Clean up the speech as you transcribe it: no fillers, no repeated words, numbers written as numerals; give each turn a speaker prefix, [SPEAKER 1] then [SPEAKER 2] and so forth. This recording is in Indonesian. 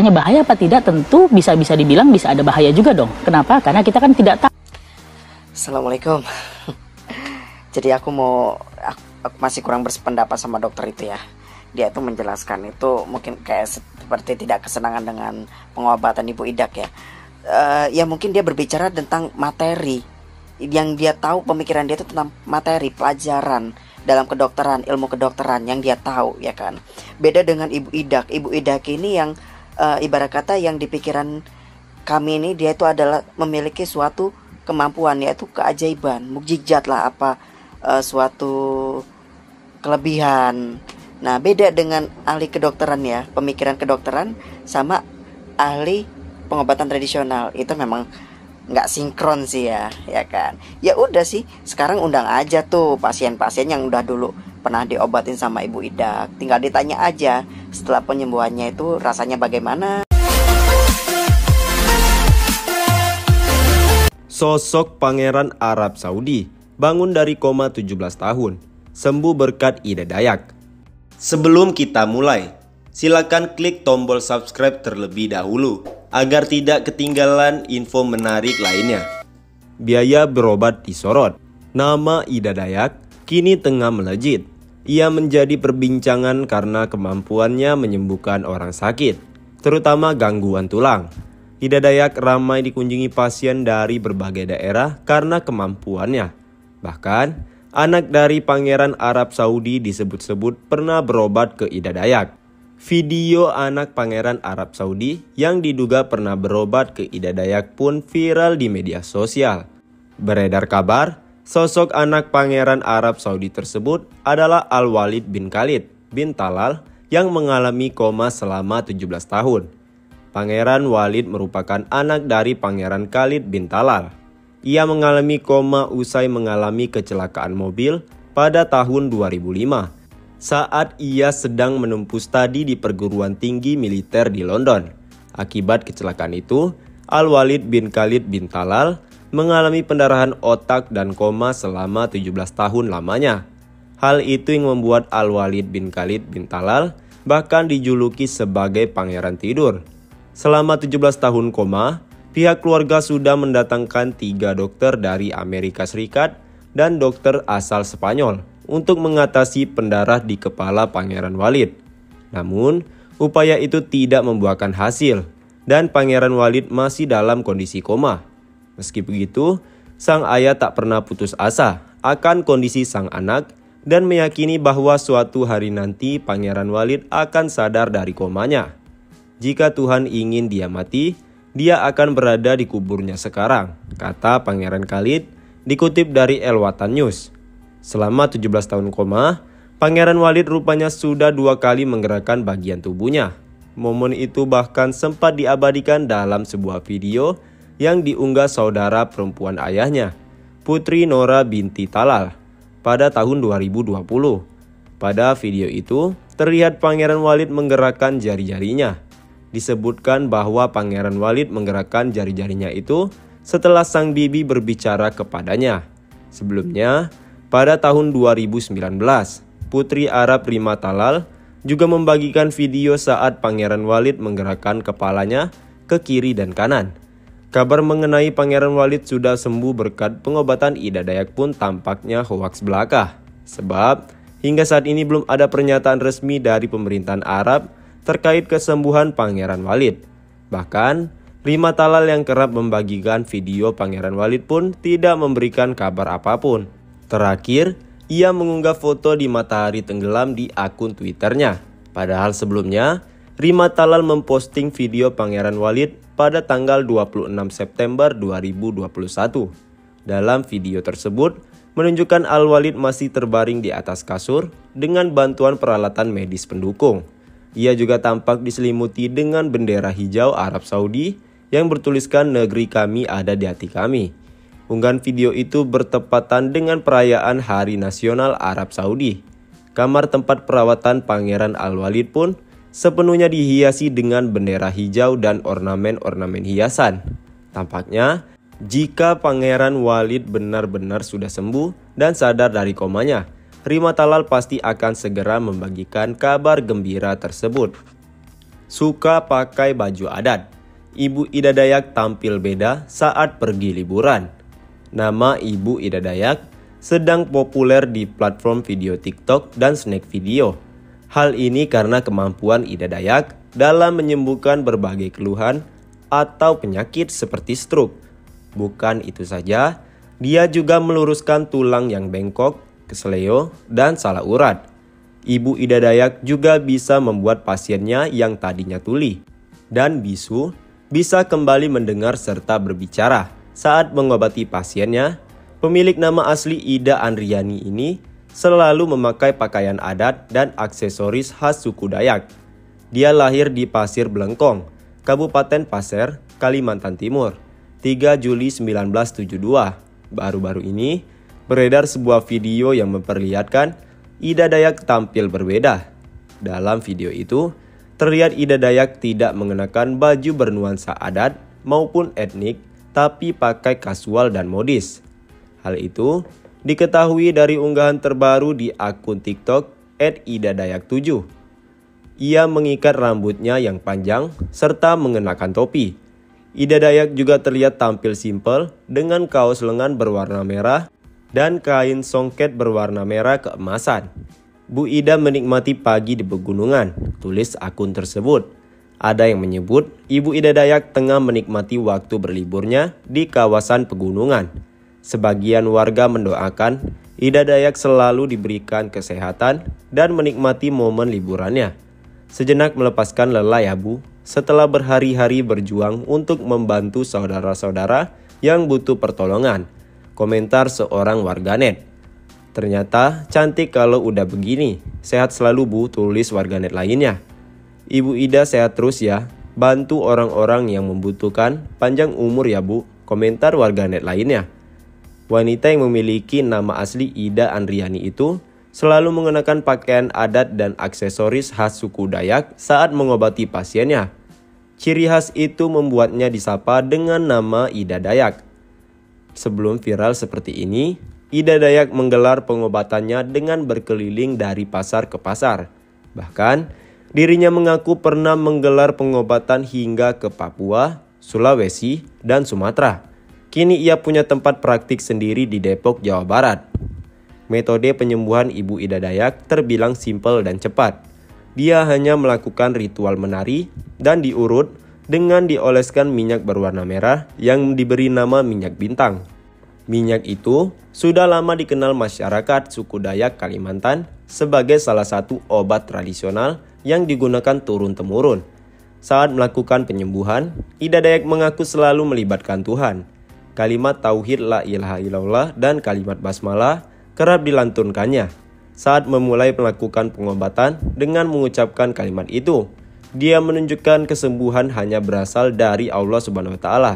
[SPEAKER 1] Hanya bahaya apa tidak, tentu bisa dibilang bisa ada bahaya juga dong. Kenapa? Karena kita kan tidak tahu.
[SPEAKER 2] Assalamualaikum. Jadi aku masih kurang bersependapat sama dokter itu ya. Dia itu menjelaskan itu mungkin kayak seperti tidak kesenangan dengan pengobatan Ibu Idak ya. Ya mungkin dia berbicara tentang materi. Yang dia tahu, pemikiran dia itu tentang materi, pelajaran dalam kedokteran, ilmu kedokteran yang dia tahu ya kan. Beda dengan Ibu Idak. Ibu Idak ini yang ibarat kata yang di pikiran kami ini, dia itu adalah memiliki suatu kemampuan, yaitu keajaiban, mukjizat lah, suatu kelebihan. Nah, beda dengan ahli kedokteran ya, pemikiran kedokteran sama ahli pengobatan tradisional. Itu memang nggak sinkron sih ya kan. Ya udah sih, sekarang undang aja tuh pasien-pasien yang udah dulu pernah diobatin sama Ibu Idak. Tinggal ditanya aja setelah penyembuhannya itu rasanya bagaimana.
[SPEAKER 3] Sosok Pangeran Arab Saudi bangun dari koma 17 tahun, sembuh berkat Ida Dayak. Sebelum kita mulai, silakan klik tombol subscribe terlebih dahulu agar tidak ketinggalan info menarik lainnya. Biaya berobat disorot. Nama Ida Dayak kini tengah melejit. Ia menjadi perbincangan karena kemampuannya menyembuhkan orang sakit, terutama gangguan tulang. Ida Dayak ramai dikunjungi pasien dari berbagai daerah karena kemampuannya. Bahkan, anak dari Pangeran Arab Saudi disebut-sebut pernah berobat ke Ida Dayak. Video anak Pangeran Arab Saudi yang diduga pernah berobat ke Ida Dayak pun viral di media sosial. Beredar kabar, sosok anak Pangeran Arab Saudi tersebut adalah Al-Walid bin Khalid bin Talal yang mengalami koma selama 17 tahun. Pangeran Walid merupakan anak dari Pangeran Khalid bin Talal. Ia mengalami koma usai mengalami kecelakaan mobil pada tahun 2005 saat ia sedang menempuh studi di perguruan tinggi militer di London. Akibat kecelakaan itu, Al-Walid bin Khalid bin Talal mengalami pendarahan otak dan koma selama 17 tahun lamanya. Hal itu yang membuat Al-Walid bin Khalid bin Talal bahkan dijuluki sebagai Pangeran Tidur. Selama 17 tahun koma, pihak keluarga sudah mendatangkan 3 dokter dari Amerika Serikat dan dokter asal Spanyol untuk mengatasi pendarah di kepala Pangeran Walid. Namun, upaya itu tidak membuahkan hasil dan Pangeran Walid masih dalam kondisi koma. Meski begitu, sang ayah tak pernah putus asa akan kondisi sang anak dan meyakini bahwa suatu hari nanti Pangeran Walid akan sadar dari komanya. Jika Tuhan ingin dia mati, dia akan berada di kuburnya sekarang, kata Pangeran Khalid dikutip dari El Watan News. Selama 17 tahun koma, Pangeran Walid rupanya sudah 2 kali menggerakkan bagian tubuhnya. Momen itu bahkan sempat diabadikan dalam sebuah video yang diunggah saudara perempuan ayahnya, Putri Nora binti Talal, pada tahun 2020. Pada video itu, terlihat Pangeran Walid menggerakkan jari-jarinya. Disebutkan bahwa Pangeran Walid menggerakkan jari-jarinya itu setelah sang bibi berbicara kepadanya. Sebelumnya, pada tahun 2019, Putri Arab Rima Talal juga membagikan video saat Pangeran Walid menggerakkan kepalanya ke kiri dan kanan. Kabar mengenai Pangeran Walid sudah sembuh berkat pengobatan Ida Dayak pun tampaknya hoaks belaka. Sebab, hingga saat ini belum ada pernyataan resmi dari pemerintahan Arab terkait kesembuhan Pangeran Walid. Bahkan, Rima Talal yang kerap membagikan video Pangeran Walid pun tidak memberikan kabar apapun. Terakhir, ia mengunggah foto di matahari tenggelam di akun Twitternya. Padahal sebelumnya, Rima Talal memposting video Pangeran Walid pada tanggal 26 September 2021. Dalam video tersebut, menunjukkan Al-Walid masih terbaring di atas kasur dengan bantuan peralatan medis pendukung. Ia juga tampak diselimuti dengan bendera hijau Arab Saudi yang bertuliskan negeri kami ada di hati kami. Unggahan video itu bertepatan dengan perayaan Hari Nasional Arab Saudi. Kamar tempat perawatan Pangeran Al-Walid pun sepenuhnya dihiasi dengan bendera hijau dan ornamen-ornamen hiasan. Tampaknya, jika Pangeran Walid benar-benar sudah sembuh dan sadar dari komanya, Rima Talal pasti akan segera membagikan kabar gembira tersebut. suka pakai baju adat. Ibu Ida Dayak tampil beda saat pergi liburan. Nama Ibu Ida Dayak sedang populer di platform video TikTok dan snack video. Hal ini karena kemampuan Ida Dayak dalam menyembuhkan berbagai keluhan atau penyakit seperti stroke. Bukan itu saja, dia juga meluruskan tulang yang bengkok, kesleo, dan salah urat. Ibu Ida Dayak juga bisa membuat pasiennya yang tadinya tuli dan bisu bisa kembali mendengar serta berbicara saat mengobati pasiennya. Pemilik nama asli Ida Andriani ini selalu memakai pakaian adat dan aksesoris khas suku Dayak. Dia lahir di Pasir Blengkong, Kabupaten Pasir, Kalimantan Timur, 3 Juli 1972. Baru-baru ini beredar sebuah video yang memperlihatkan Ida Dayak tampil berbeda. Dalam video itu, terlihat Ida Dayak tidak mengenakan baju bernuansa adat maupun etnik, tapi pakai kasual dan modis. Hal itu diketahui dari unggahan terbaru di akun TikTok @idadayak7. Ia mengikat rambutnya yang panjang serta mengenakan topi. Ida Dayak juga terlihat tampil simpel dengan kaos lengan berwarna merah dan kain songket berwarna merah keemasan. Bu Ida menikmati pagi di pegunungan, tulis akun tersebut. Ada yang menyebut Ibu Ida Dayak tengah menikmati waktu berliburnya di kawasan pegunungan. Sebagian warga mendoakan Ida Dayak selalu diberikan kesehatan dan menikmati momen liburannya. Sejenak melepaskan lelah ya Bu, setelah berhari-hari berjuang untuk membantu saudara-saudara yang butuh pertolongan. Komentar seorang warganet. Ternyata cantik kalau udah begini. Sehat selalu Bu, tulis warganet lainnya. Ibu Ida sehat terus ya. Bantu orang-orang yang membutuhkan. Panjang umur ya Bu, komentar warganet lainnya. Wanita yang memiliki nama asli Ida Andriani itu selalu mengenakan pakaian adat dan aksesoris khas suku Dayak saat mengobati pasiennya. Ciri khas itu membuatnya disapa dengan nama Ida Dayak. Sebelum viral seperti ini, Ida Dayak menggelar pengobatannya dengan berkeliling dari pasar ke pasar. Bahkan, dirinya mengaku pernah menggelar pengobatan hingga ke Papua, Sulawesi, dan Sumatera. Kini ia punya tempat praktik sendiri di Depok, Jawa Barat. Metode penyembuhan Ibu Ida Dayak terbilang simpel dan cepat. Dia hanya melakukan ritual menari dan diurut dengan dioleskan minyak berwarna merah yang diberi nama minyak bintang. Minyak itu sudah lama dikenal masyarakat suku Dayak Kalimantan sebagai salah satu obat tradisional yang digunakan turun-temurun. Saat melakukan penyembuhan, Ida Dayak mengaku selalu melibatkan Tuhan. Kalimat tauhid la ilaha illallah dan kalimat basmalah kerap dilantunkannya. Saat memulai melakukan pengobatan dengan mengucapkan kalimat itu, dia menunjukkan kesembuhan hanya berasal dari Allah Subhanahu wa Ta'ala.